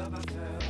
love I felt.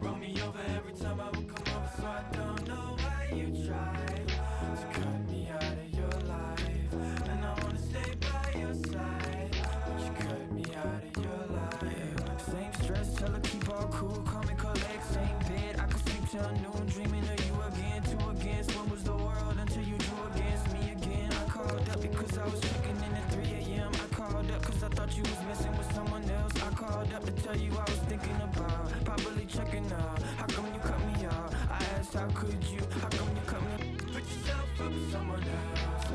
Roll me over every time I would come over, so I don't know why you tried to cut me out of your life. And I wanna stay by your side, but you cut me out of your life. Same stress, tell her keep all cool, call me collect. Same bed, I could sleep till noon, dreaming of you again. Two against one was the world until you drew against me again. I called up because I was checking in at 3 a.m. I called up cause I thought you was messing with someone else. I called up to tell you I was thinking about probably checking out. How come you cut me out? I asked how could you? How come you cut me? Put yourself up with someone else.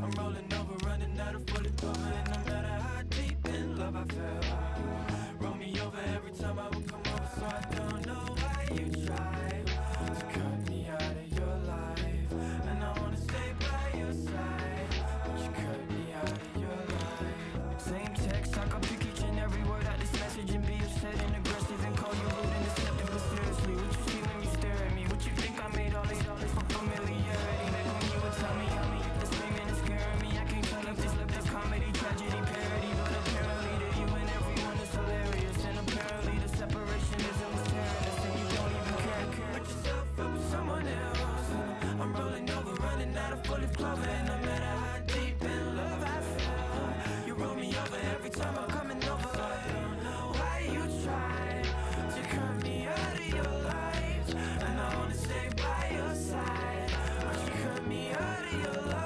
I'm rolling over, running out of bullet cover. And no matter how deep in love I fell, roll me over every time I would come over, so I don't know why you tried to cut me out of your life. And I wanna stay by your side, but you cut me out of your life. Same text, I can pick each and every word out this message and be upset and aggressive and call you rude and deceptive. But seriously, what you see when you stare at me? What you think I made all this for familiarity? Like when you would tell me, the screaming is scaring me. I can't tell if this left is comedy, tragedy, parody. But apparently to you and everyone is hilarious. And apparently the separation isn't what's tearing us, and you don't even care. Put yourself up with someone else. I'm rolling over, running out of full clover. And no matter how deep in love I fell, you roll me over every time I'm coming over. I don't know why you try to cut me out of your life. And I wanna stay by your side, but you cut me out of your life.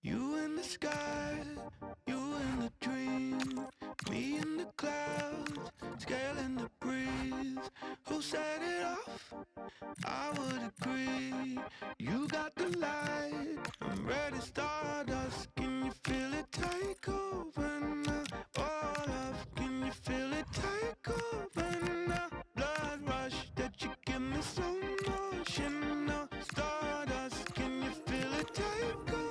You in the sky, you in the dream, me in the clouds, scaling the breeze. Who set it off? I would agree. You got the light, I'm ready, stardust. Can you feel it take over now? All of, can you feel it take over now? Blood rush that you give me so much, you know. Stardust, can you feel it take over?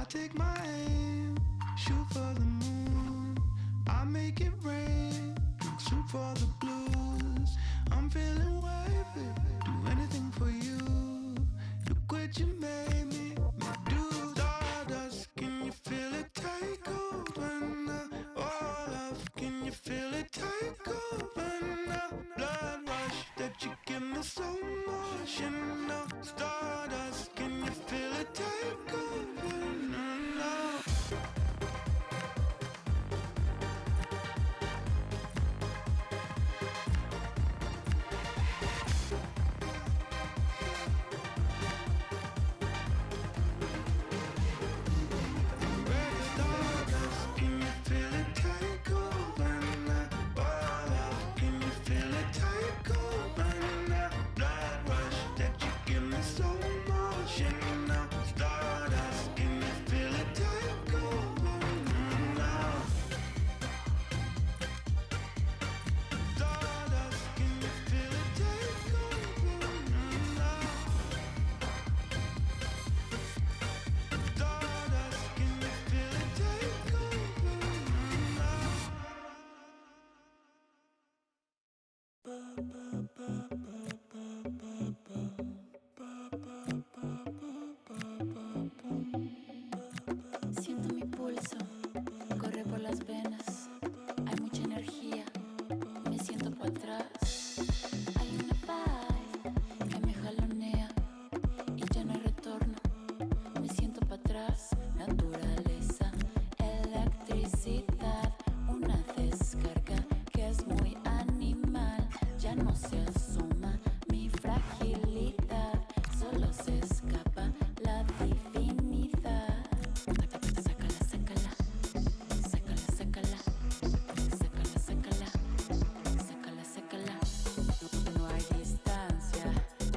Take my aim, shoot for the moon. I make it rain, shoot for the blues. I'm feeling wavy, do anything for you. Look what you made me do. Stardust, can you feel it take over now? All of, can you feel it take over now? Blood rush that you give me so much, you know. Stardust, can you feel it take over now? Siento mi pulso, corre por las venas, hay mucha energía, me siento para atrás. Hay una vibe que me jalonea y ya no hay retorno, me siento para atrás. Naturaleza, electricidad, una descarga que es muy animal, ya no se asoma mi fragilidad, solo se escapa la divinidad. Sácala, sácala, sácala, sácala, sácala, sácala, sácala, sácala. No hay distancia,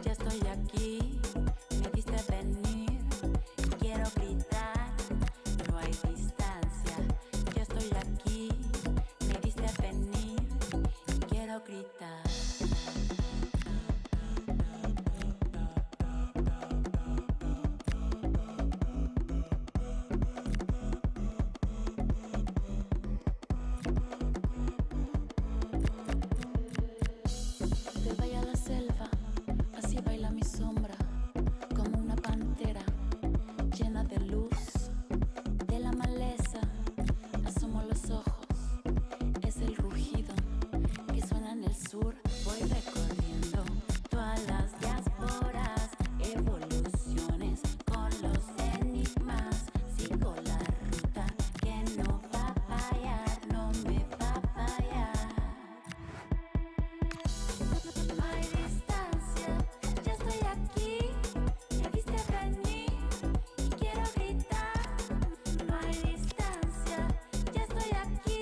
ya estoy aquí, me viste venir, quiero gritar. No hay distancia, ya estoy aquí, me viste venir, quiero gritar. Te vaya a la selva, así baila mi sombra, como una pantera llena de luz. De la maleza asomo los ojos, es el rugido que suena en el sur. Voy recorriendo todas las diásporas, evoluciones con los enigmas. Sigo la ruta que no va a fallar, no me va a fallar. No hay distancia, ya estoy aquí, me viste venir y quiero gritar. No hay distancia, ya estoy aquí,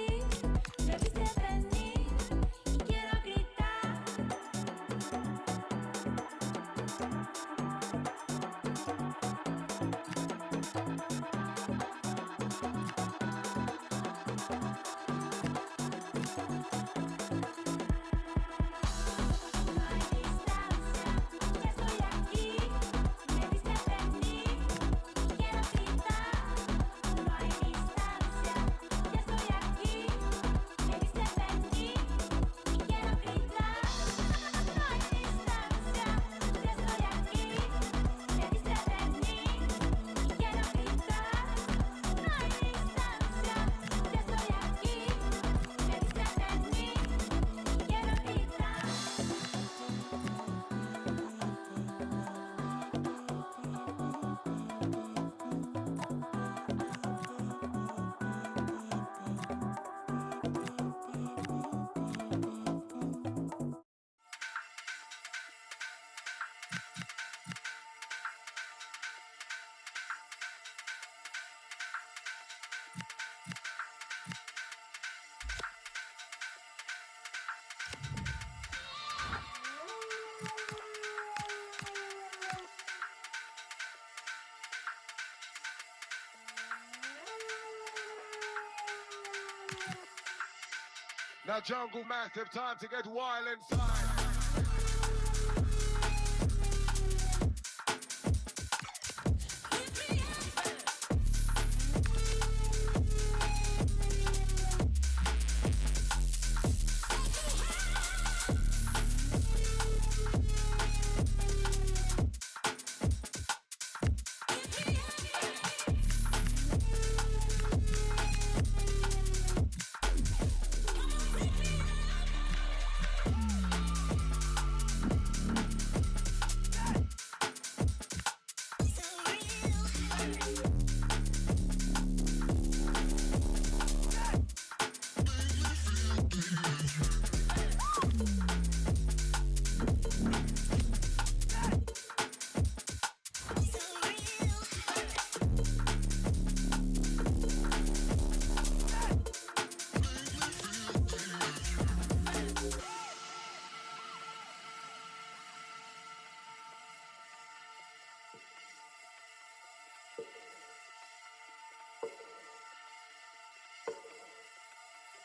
me viste venir y quiero gritar. No hay distancia, ya estoy aquí, me viste venir y quiero gritar. No hay distancia, ya estoy aquí, me viste venir y quiero gritar. No hay distancia, ya estoy aquí, me viste venir y quiero gritar. No hay distancia, ya estoy aquí, me viste venir y quiero gritar. Now Jungle Massive, time to get wild inside.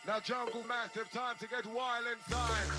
Now Jungle Massive, time to get wild inside.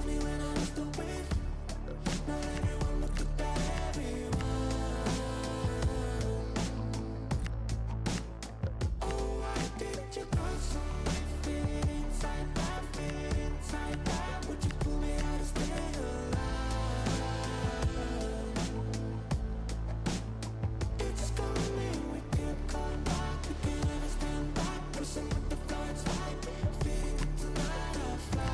me when I was the with. Not everyone look at that everyone. Oh, why did you go so fit inside that, fit inside that? Would you pull me out to stay alive? It's coming, we can't come back, we can't ever stand back. Pushing with the floods, fight, feeding it tonight, I fly.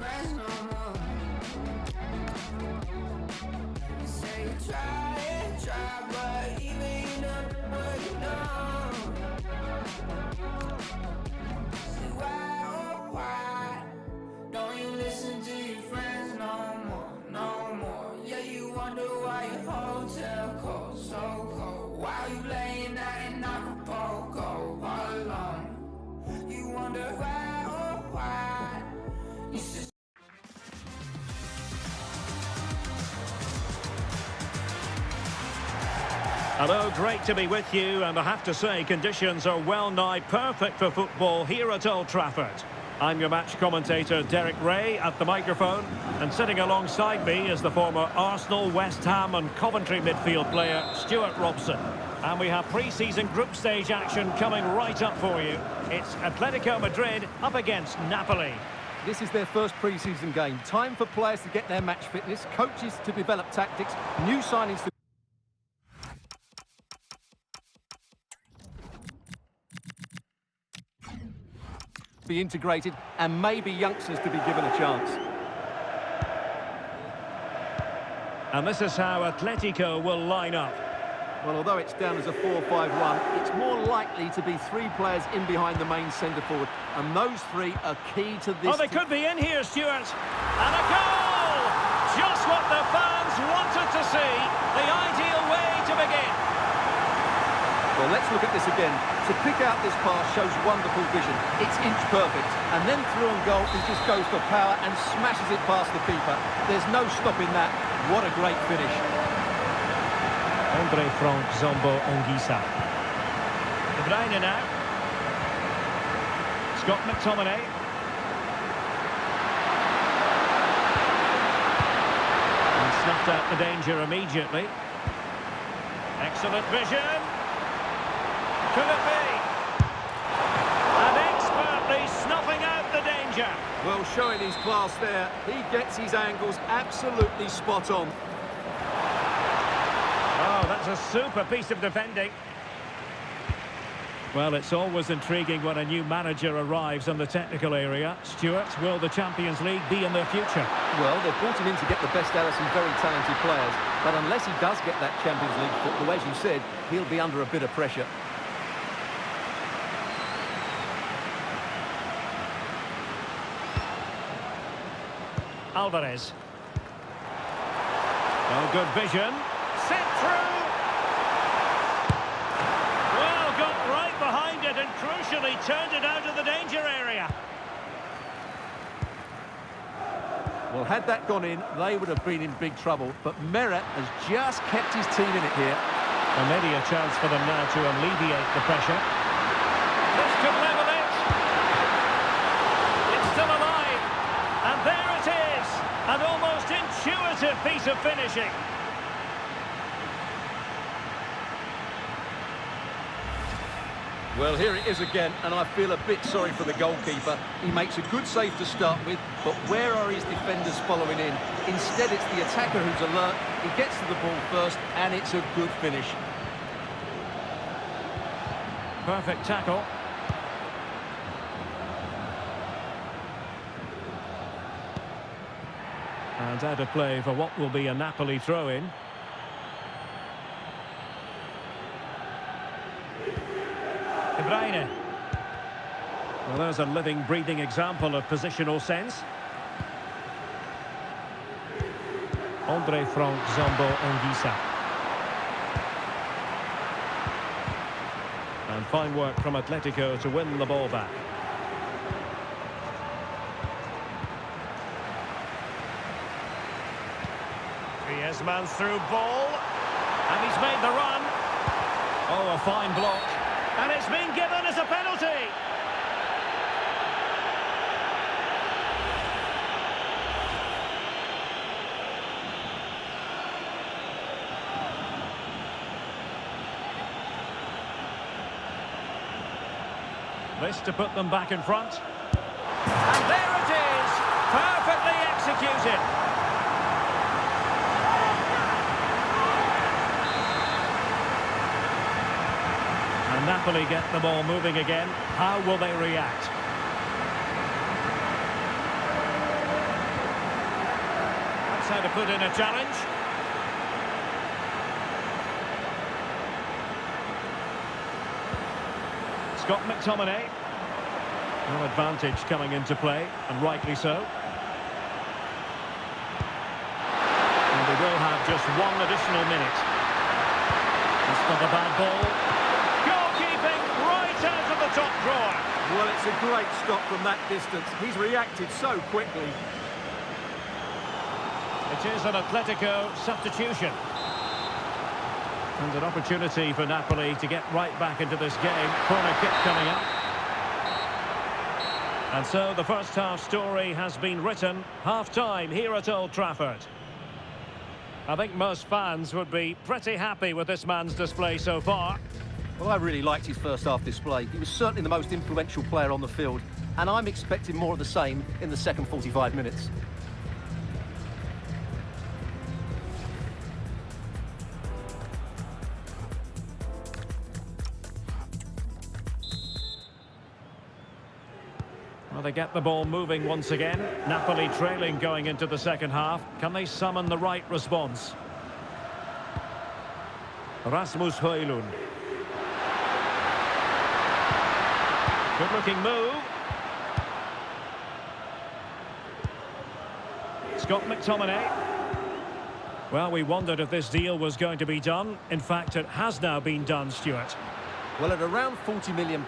friends no more. You say you try and try, but even you know what you know. Say why, oh why, don't you listen to your friends no more, no more. Yeah, you wonder why your hotel cold, so cold. Why you laying out in Acapulco all alone? You wonder why, oh why, you should. Hello, great to be with you, and I have to say conditions are well nigh perfect for football here at Old Trafford. I'm your match commentator Derek Ray at the microphone, and sitting alongside me is the former Arsenal, West Ham and Coventry midfield player Stuart Robson. And we have pre-season group stage action coming right up for you. It's Atletico Madrid up against Napoli. This is their first pre-season game. Time for players to get their match fitness, coaches to develop tactics, new signings to be integrated, and maybe youngsters to be given a chance. And this is how Atletico will line up. Well, although it's down as a 4-5-1, it's more likely to be three players in behind the main centre-forward, and those three are key to this. Oh, they could be in here, Stuart. And a goal! Just what the fans wanted to see. The ideal way to begin. Well, let's look at this again. To pick out this pass shows wonderful vision. It's inch perfect. And then through on goal, he just goes for power and smashes it past the keeper. There's no stopping that. What a great finish. Andre Frank Zombo Ongisa. De Bruyne now. Scott McTominay. And snuffed out the danger immediately. Excellent vision. Could it be? And expertly snuffing out the danger. Well, showing his class there. He gets his angles absolutely spot on. Oh, that's a super piece of defending. Well, it's always intriguing when a new manager arrives in the technical area. Stuart, will the Champions League be in their future? Well, they've brought him in to get the best out of some very talented players. But unless he does get that Champions League football, as you said, he'll be under a bit of pressure. Alvarez. Oh, good vision. Set through. Well, got right behind it and crucially turned it out of the danger area. Well, had that gone in, they would have been in big trouble. But Meret has just kept his team in it here. And maybe a chance for them now to alleviate the pressure. This could level it. It's still alive. And there it is. An almost intuitive piece of finishing. Well, here it is again, and I feel a bit sorry for the goalkeeper. He makes a good save to start with, but where are his defenders following in? Instead, it's the attacker who's alert. He gets to the ball first, and it's a good finish. Perfect tackle. And out of play for what will be a Napoli throw-in. De Bruyne. Well, there's a living, breathing example of positional sense. Andre Frank Zombo Ongisa. And fine work from Atletico to win the ball back. Griezmann's through ball. And he's made the run. Oh, a fine block. And it's been given as a penalty. This to put them back in front. And there it is. Perfectly executed. And Napoli get the ball moving again. How will they react? how to put in a challenge. Scott McTominay. No advantage coming into play, and rightly so. And we will have just one additional minute. That's not a bad ball. Goalkeeping right out of the top drawer. Well, it's a great stop from that distance. He's reacted so quickly. It is an Atletico substitution. And an opportunity for Napoli to get right back into this game. Corner kick coming up. And so the first half story has been written. Half-time here at Old Trafford. I think most fans would be pretty happy with this man's display so far. Well, I really liked his first half display. He was certainly the most influential player on the field, and I'm expecting more of the same in the second 45 minutes. Well, they get the ball moving once again. Napoli trailing going into the second half. Can they summon the right response? Rasmus Højlund. Good-looking move. Scott McTominay. Well, we wondered if this deal was going to be done. In fact, it has now been done, Stuart. Well, at around £40 million,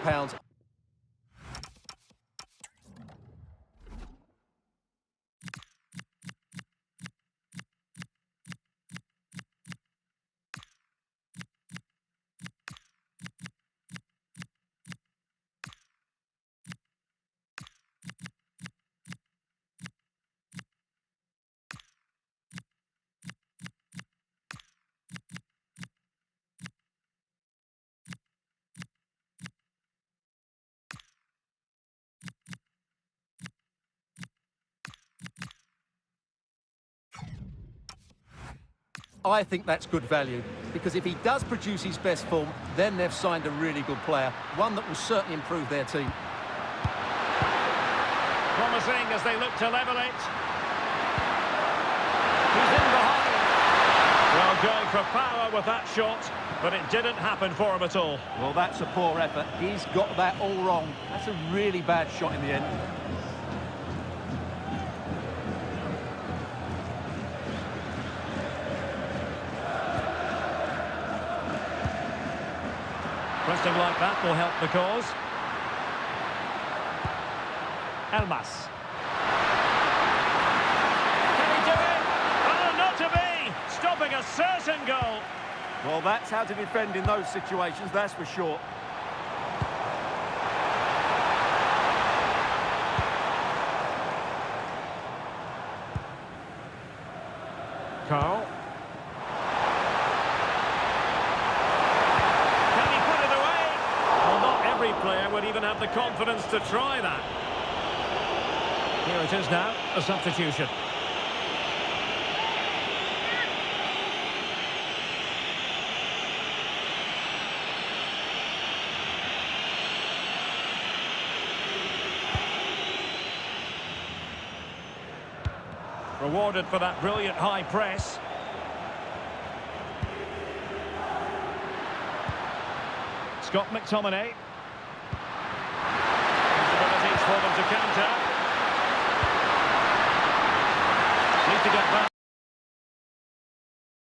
I think that's good value, because if he does produce his best form, then they've signed a really good player, one that will certainly improve their team. Promising as they look to level it. He's in behind. Well, going for power with that shot, but it didn't happen for him at all. Well, that's a poor effort. He's got that all wrong. That's a really bad shot in the end. Pressing like that will help the cause. Elmas. Can he do it? Oh, not to be! Stopping a certain goal. Well, that's how to defend in those situations, that's for sure. Carl. Every player would even have the confidence to try that. Here it is now, a substitution. Rewarded for that brilliant high press. Scott McTominay. For them to counter. Need to get back.